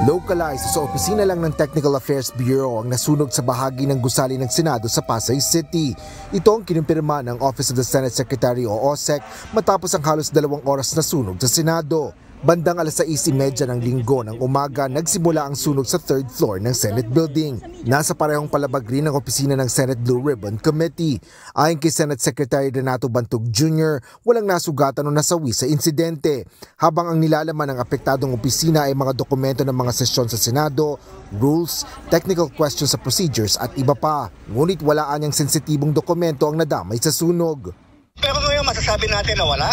Localized sa opisina lang ng Technical Affairs Bureau ang nasunog sa bahagi ng gusali ng Senado sa Pasay City. Ito ang kinumpirma ng Office of the Senate Secretary o OSEC matapos ang halos 2 oras na sunog sa Senado. Bandang 6:30 ng linggo ng umaga nagsimula ang sunog sa 3rd floor ng Senate Building. Nasa parehong palabag rin ang opisina ng Senate Blue Ribbon Committee. Ayon kay Senate Secretary Renato Bantog Jr., walang nasugatan o nasawi sa insidente. Habang ang nilalaman ng apektadong opisina ay mga dokumento ng mga sesyon sa Senado, rules, technical questions sa procedures at iba pa. Ngunit wala anyang sensitibong dokumento ang nadamay sa sunog. Pero ngayon masasabi natin na wala.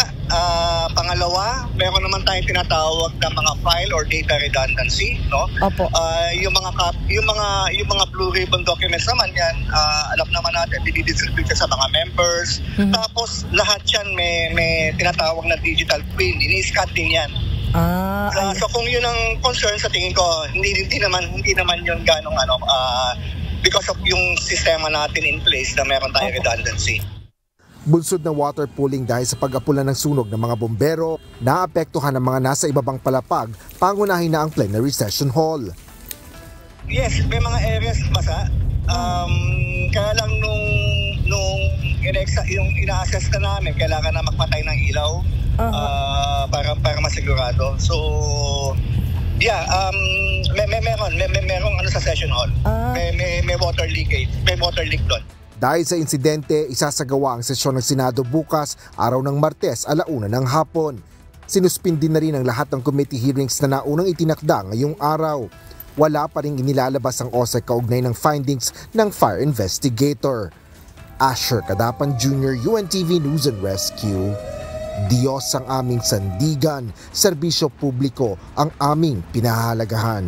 Pangalawa, meron naman tayong tinatawag na mga file or data redundancy, no? Opo. Yung mga blue ribbon documents naman yan, alam naman natin didistribute sa mga members. Tapos lahat yan may tinatawag na digital twin, ini-scan din yan. So kung yun ang concern sa tingin ko, hindi naman yun ganong because of yung sistema natin in place na meron tayong redundancy. Bunsod na water pooling dahil sa pag-apula ng sunog ng mga bombero, naapektuhan ang mga nasa ibabang palapag, pangunahin na ang plenary session hall. Yes, may mga areas basa. Kaya lang nung yung ina-assess na namin, kailangan na magpatay ng ilaw para masigurado. So, yeah, merong sa session hall. May water leakage, may water leak doon. Dahil sa insidente, isasagawa ang sesyon ng Senado bukas, araw ng Martes, 1:00 ng hapon. Sinuspindi na rin ang lahat ng committee hearings na naunang itinakda ngayong araw. Wala pa rin inilalabas ang OSEC kaugnay ng findings ng fire investigator. Asher Cadapan Jr., UNTV News and Rescue. Diyos ang aming sandigan, serbisyo publiko ang aming pinahahalagahan.